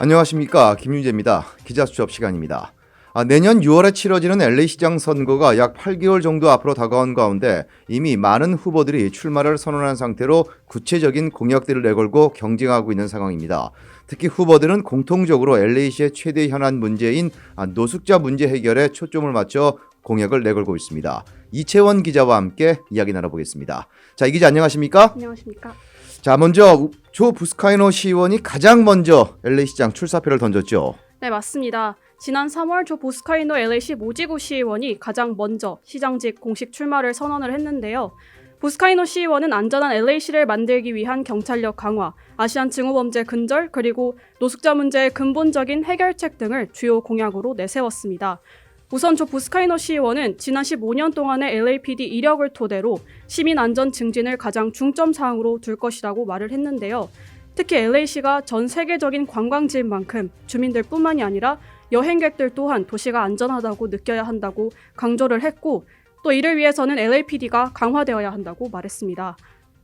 안녕하십니까, 김윤재입니다. 기자 수첩 시간입니다. 내년 6월에 치러지는 LA시장 선거가 약 8개월 정도 앞으로 다가온 가운데 이미 많은 후보들이 출마를 선언한 상태로 구체적인 공약들을 내걸고 경쟁하고 있는 상황입니다. 특히 후보들은 공통적으로 LA시의 최대 현안 문제인 노숙자 문제 해결에 초점을 맞춰 공약을 내걸고 있습니다. 이채원 기자와 함께 이야기 나눠보겠습니다. 자, 이 기자 안녕하십니까? 안녕하십니까? 자, 먼저 조 부스카이노 시의원이 가장 먼저 LA시장 출사표를 던졌죠. 네, 맞습니다. 지난 3월 조 보스카이노 LA시 모지구 시의원이 가장 먼저 시장직 공식 출마를 선언을 했는데요. 보스카이노 시의원은 안전한 LA시를 만들기 위한 경찰력 강화, 아시안 증오범죄 근절, 그리고 노숙자 문제의 근본적인 해결책 등을 주요 공약으로 내세웠습니다. 우선 조 보스카이노 시의원은 지난 15년 동안의 LAPD 이력을 토대로 시민 안전 증진을 가장 중점 사항으로 둘 것이라고 말을 했는데요. 특히 LA시가 전 세계적인 관광지인 만큼 주민들뿐만이 아니라 여행객들 또한 도시가 안전하다고 느껴야 한다고 강조를 했고, 또 이를 위해서는 LAPD가 강화되어야 한다고 말했습니다.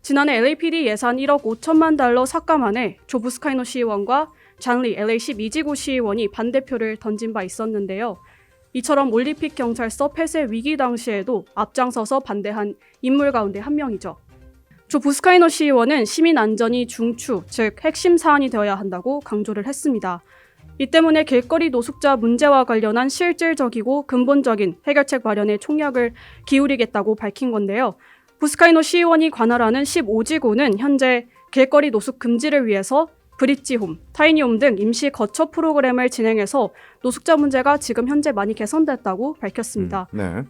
지난해 LAPD 예산 1억 5천만 달러 삭감안에 조 부스카이노 시의원과 장리 LA시 미지구 시의원이 반대표를 던진 바 있었는데요. 이처럼 올림픽 경찰서 폐쇄 위기 당시에도 앞장서서 반대한 인물 가운데 한 명이죠. 조 부스카이노 시의원은 시민 안전이 중추, 즉 핵심 사안이 되어야 한다고 강조를 했습니다. 이 때문에 길거리 노숙자 문제와 관련한 실질적이고 근본적인 해결책 마련에 총력을 기울이겠다고 밝힌 건데요. 부스카이노 시의원이 관할하는 15지구는 현재 길거리 노숙 금지를 위해서 브릿지홈, 타이니홈 등 임시 거처 프로그램을 진행해서 노숙자 문제가 지금 현재 많이 개선됐다고 밝혔습니다. 네.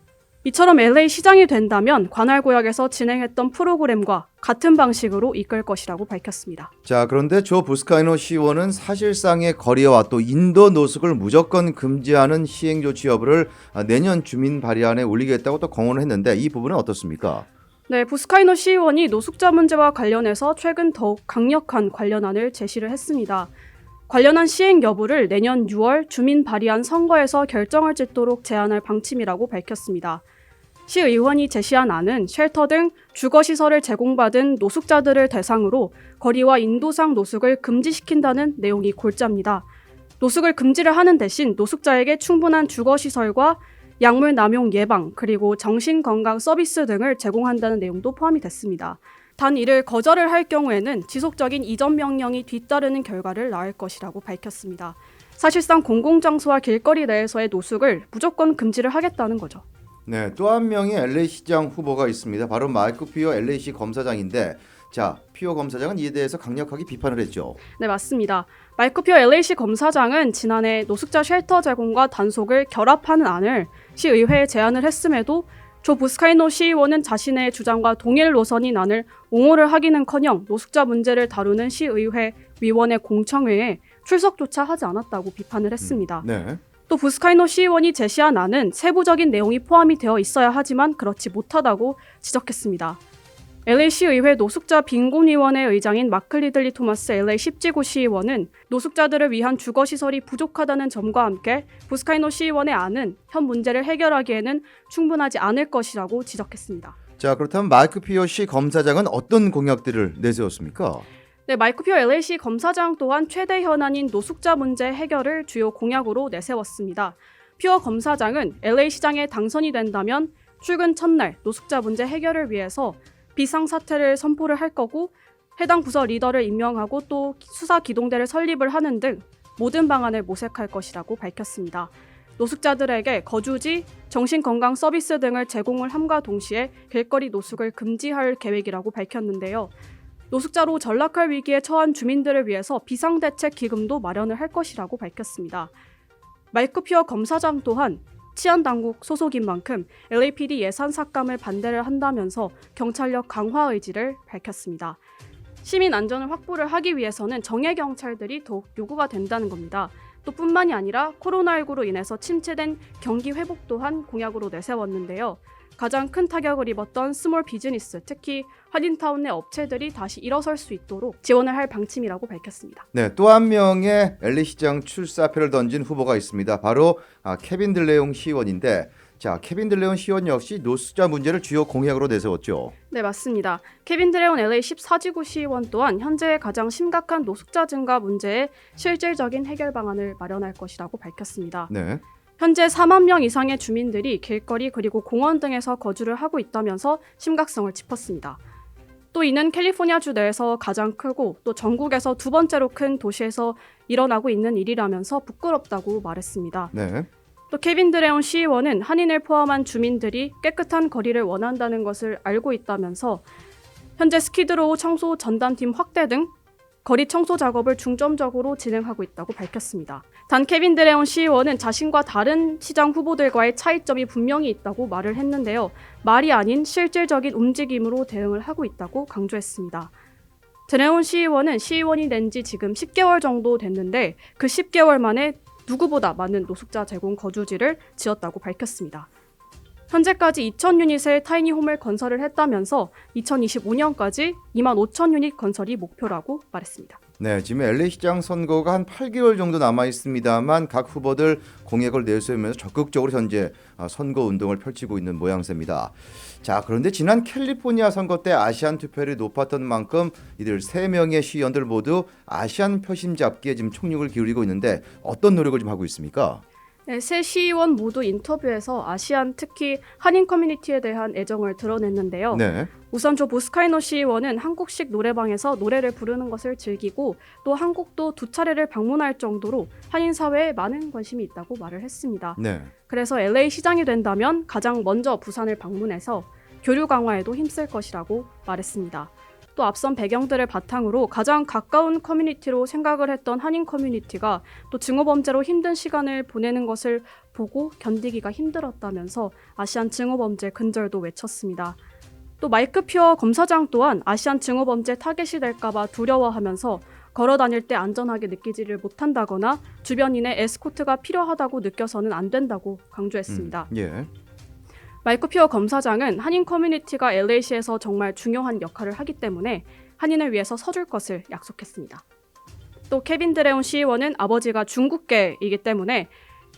이처럼 LA 시장이 된다면 관할 구역에서 진행했던 프로그램과 같은 방식으로 이끌 것이라고 밝혔습니다. 자, 그런데 조 부스카이노 시의원은 사실상의 거리와 또 인도 노숙을 무조건 금지하는 시행 조치 여부를 내년 주민 발의안에 올리겠다고 또 공언을 했는데 이 부분은 어떻습니까? 네, 부스카이노 시의원이 노숙자 문제와 관련해서 최근 더욱 강력한 관련안을 제시를 했습니다. 관련한 시행 여부를 내년 6월 주민 발의안 선거에서 결정을 짓도록 제안할 방침이라고 밝혔습니다. 시의원이 제시한 안은 쉘터 등 주거시설을 제공받은 노숙자들을 대상으로 거리와 인도상 노숙을 금지시킨다는 내용이 골자입니다. 노숙을 금지를 하는 대신 노숙자에게 충분한 주거시설과 약물 남용 예방, 그리고 정신건강 서비스 등을 제공한다는 내용도 포함이 됐습니다. 단 이를 거절을 할 경우에는 지속적인 이전 명령이 뒤따르는 결과를 낳을 것이라고 밝혔습니다. 사실상 공공장소와 길거리 내에서의 노숙을 무조건 금지를 하겠다는 거죠. 네, 또 한 명의 LA시장 후보가 있습니다. 바로 마이크 피오 LA시 검사장인데, 자, 피오 검사장은 이에 대해서 강력하게 비판을 했죠. 네, 맞습니다. 마이크 피오 LA시 검사장은 지난해 노숙자 쉘터 제공과 단속을 결합하는 안을 시의회에 제안을 했음에도 조 부스카이노 시의원은 자신의 주장과 동일 노선인 안을 옹호를 하기는커녕 노숙자 문제를 다루는 시의회 위원회 공청회에 출석조차 하지 않았다고 비판을 했습니다. 네. 또 부스카이노 시의원이 제시한 안은 세부적인 내용이 포함이 되어 있어야 하지만 그렇지 못하다고 지적했습니다. LA시의회 노숙자 빈곤위원회 의장인 마크 리들리 토마스 LA 10지구 시의원은 노숙자들을 위한 주거시설이 부족하다는 점과 함께 부스카이노 시의원의 안은 현 문제를 해결하기에는 충분하지 않을 것이라고 지적했습니다. 자, 그렇다면 마이크 피오 시 검사장은 어떤 공약들을 내세웠습니까? 네, 마이크 피오 LA시 검사장 또한 최대 현안인 노숙자 문제 해결을 주요 공약으로 내세웠습니다. 피오 검사장은 LA시장에 당선이 된다면 출근 첫날 노숙자 문제 해결을 위해서 비상사태를 선포를 할 거고, 해당 부서 리더를 임명하고 또 수사 기동대를 설립을 하는 등 모든 방안을 모색할 것이라고 밝혔습니다. 노숙자들에게 거주지, 정신건강 서비스 등을 제공을 함과 동시에 길거리 노숙을 금지할 계획이라고 밝혔는데요. 노숙자로 전락할 위기에 처한 주민들을 위해서 비상대책 기금도 마련을 할 것이라고 밝혔습니다. 마이크 피어 검사장 또한 치안당국 소속인 만큼 LAPD 예산 삭감을 반대를 한다면서 경찰력 강화 의지를 밝혔습니다. 시민 안전을 확보를 하기 위해서는 정예 경찰들이 더욱 요구가 된다는 겁니다. 또 뿐만이 아니라 코로나19로 인해서 침체된 경기 회복 또한 공약으로 내세웠는데요. 가장 큰 타격을 입었던 스몰 비즈니스, 특히 한인타운 내 업체들이 다시 일어설 수 있도록 지원을 할 방침이라고 밝혔습니다. 네, 또 한 명의 LA시장 출사표를 던진 후보가 있습니다. 바로 케빈 들레용 시의원인데, 자, 케빈 들레온 시의원 역시 노숙자 문제를 주요 공약으로 내세웠죠. 네, 맞습니다. 케빈 드레온 LA 14지구 시의원 또한 현재 가장 심각한 노숙자 증가 문제에 실질적인 해결 방안을 마련할 것이라고 밝혔습니다. 네. 현재 4만 명 이상의 주민들이 길거리 그리고 공원 등에서 거주를 하고 있다면서 심각성을 짚었습니다. 또 이는 캘리포니아주 내에서 가장 크고 또 전국에서 두 번째로 큰 도시에서 일어나고 있는 일이라면서 부끄럽다고 말했습니다. 네. 또 케빈 드레온 시의원은 한인을 포함한 주민들이 깨끗한 거리를 원한다는 것을 알고 있다면서 현재 스키드로우 청소 전담팀 확대 등 거리 청소 작업을 중점적으로 진행하고 있다고 밝혔습니다. 단 케빈 드레온 시의원은 자신과 다른 시장 후보들과의 차이점이 분명히 있다고 말을 했는데요. 말이 아닌 실질적인 움직임으로 대응을 하고 있다고 강조했습니다. 드레온 시의원은 시의원이 된 지 지금 10개월 정도 됐는데 그 10개월 만에 누구보다 많은 노숙자 제공 거주지를 지었다고 밝혔습니다. 현재까지 2,000유닛의 타이니홈을 건설을 했다면서 2025년까지 25,000유닛 건설이 목표라고 말했습니다. 네, 지금 LA 시장 선거가 한 8개월 정도 남아 있습니다만 각 후보들 공약을 내세우면서 적극적으로 현재 선거 운동을 펼치고 있는 모양새입니다. 자, 그런데 지난 캘리포니아 선거 때 아시안 투표율이 높았던 만큼 이들 3명의 시의원들 모두 아시안 표심 잡기에 지금 총력을 기울이고 있는데 어떤 노력을 좀 하고 있습니까? 네, 세 시의원 모두 인터뷰에서 아시안 특히 한인 커뮤니티에 대한 애정을 드러냈는데요. 네. 우선 조 보스카이노 시의원은 한국식 노래방에서 노래를 부르는 것을 즐기고 또 한국도 2차례를 방문할 정도로 한인 사회에 많은 관심이 있다고 말을 했습니다. 네. 그래서 LA 시장이 된다면 가장 먼저 부산을 방문해서 교류 강화에도 힘쓸 것이라고 말했습니다. 또 앞선 배경들을 바탕으로 가장 가까운 커뮤니티로 생각을 했던 한인 커뮤니티가 또 증오범죄로 힘든 시간을 보내는 것을 보고 견디기가 힘들었다면서 아시안 증오범죄 근절도 외쳤습니다. 또 마이크 퓨어 검사장 또한 아시안 증오범죄 타겟이 될까봐 두려워하면서 걸어 다닐 때 안전하게 느끼지를 못한다거나 주변인의 에스코트가 필요하다고 느껴서는 안 된다고 강조했습니다. 예. 마이크 퓨어 검사장은 한인 커뮤니티가 LA시에서 정말 중요한 역할을 하기 때문에 한인을 위해서 서줄 것을 약속했습니다. 또 케빈 드레온 시의원은 아버지가 중국계이기 때문에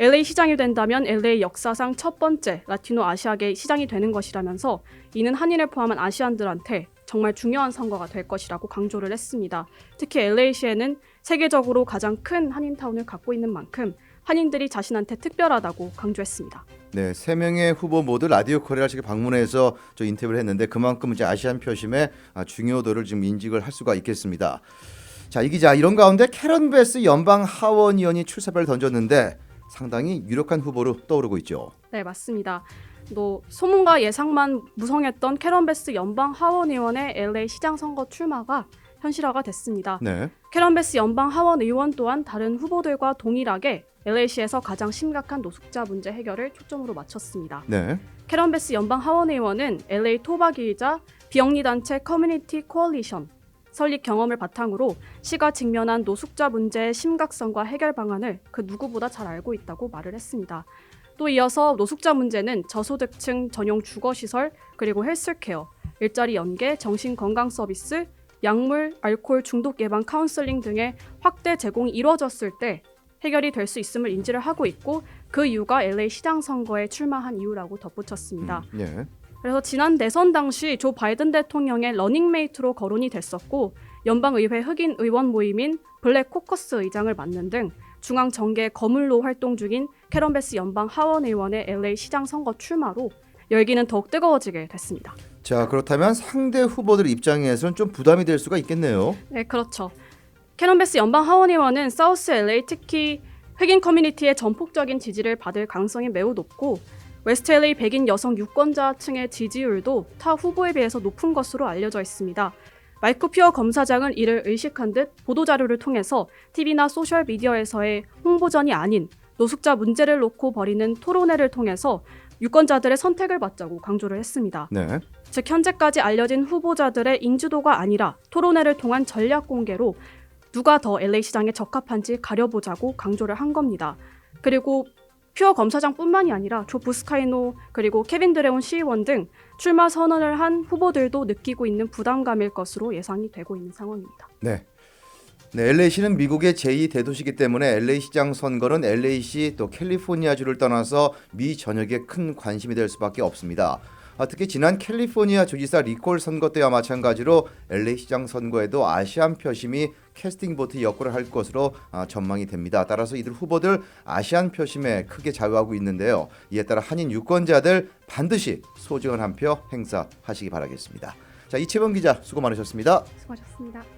LA 시장이 된다면 LA 역사상 첫 번째 라티노 아시아계 시장이 되는 것이라면서 이는 한인을 포함한 아시안들한테 정말 중요한 선거가 될 것이라고 강조를 했습니다. 특히 LA시에는 세계적으로 가장 큰 한인타운을 갖고 있는 만큼 한인들이 자신한테 특별하다고 강조했습니다. 네, 3명의 후보 모두 라디오 코리아식에 방문해서 저 인터뷰를 했는데 그만큼 이제 아시안 표심의 중요도를 지금 인식을 할 수가 있겠습니다. 자, 이 기자 이런 가운데 캐런 베스 연방 하원 의원이 출사표를 던졌는데 상당히 유력한 후보로 떠오르고 있죠. 네, 맞습니다. 또 소문과 예상만 무성했던 캐런 베스 연방 하원 의원의 LA 시장 선거 출마가 현실화가 됐습니다. 네. 캐런 베스 연방 하원 의원 또한 다른 후보들과 동일하게 LA시에서 가장 심각한 노숙자 문제 해결을 초점으로 맞췄습니다. 네. 캐런 베스 연방 하원 의원은 LA 토박이이자 비영리 단체 커뮤니티 코얼리션 설립 경험을 바탕으로 시가 직면한 노숙자 문제의 심각성과 해결 방안을 그 누구보다 잘 알고 있다고 말을 했습니다. 또 이어서 노숙자 문제는 저소득층 전용 주거시설 그리고 헬스케어, 일자리 연계, 정신건강 서비스, 약물, 알코올 중독 예방 카운슬링 등의 확대 제공이 이루어졌을 때 해결이 될 수 있음을 인지를 하고 있고 그 이유가 LA 시장 선거에 출마한 이유라고 덧붙였습니다. 예. 그래서 지난 대선 당시 조 바이든 대통령의 러닝메이트로 거론이 됐었고 연방의회 흑인 의원 모임인 블랙 코커스 의장을 맡는 등 중앙 정계 거물로 활동 중인 캐런 베스 연방 하원 의원의 LA 시장 선거 출마로 열기는 더욱 뜨거워지게 됐습니다. 자, 그렇다면 상대 후보들 입장에서는 좀 부담이 될 수가 있겠네요. 네, 그렇죠. 캐런 베스 연방 하원 의원은 사우스 LA 특히 흑인 커뮤니티의 전폭적인 지지를 받을 가능성이 매우 높고 웨스트 LA 백인 여성 유권자층의 지지율도 타 후보에 비해서 높은 것으로 알려져 있습니다. 마이크 퓨어 검사장은 이를 의식한 듯 보도자료를 통해서 TV나 소셜미디어에서의 홍보전이 아닌 노숙자 문제를 놓고 벌이는 토론회를 통해서 유권자들의 선택을 받자고 강조를 했습니다. 네. 즉 현재까지 알려진 후보자들의 인지도가 아니라 토론회를 통한 전략 공개로 누가 더 LA 시장에 적합한지 가려보자고 강조를 한 겁니다. 그리고 퓨어 검사장뿐만이 아니라 조 부스카이노 그리고 케빈 드레온 시의원 등 출마 선언을 한 후보들도 느끼고 있는 부담감일 것으로 예상이 되고 있는 상황입니다. 네. 네, LA시는 미국의 제2 대도시이기 때문에 LA시장 선거는 LA시 또 캘리포니아주를 떠나서 미 전역에 큰 관심이 될 수밖에 없습니다. 특히 지난 캘리포니아 주지사 리콜 선거 때와 마찬가지로 LA시장 선거에도 아시안 표심이 캐스팅 보트 역할을 할 것으로 전망이 됩니다. 따라서 이들 후보들 아시안 표심에 크게 좌우하고 있는데요. 이에 따라 한인 유권자들 반드시 소중한 한 표 행사하시기 바라겠습니다. 자, 이채범 기자 수고 많으셨습니다. 수고하셨습니다.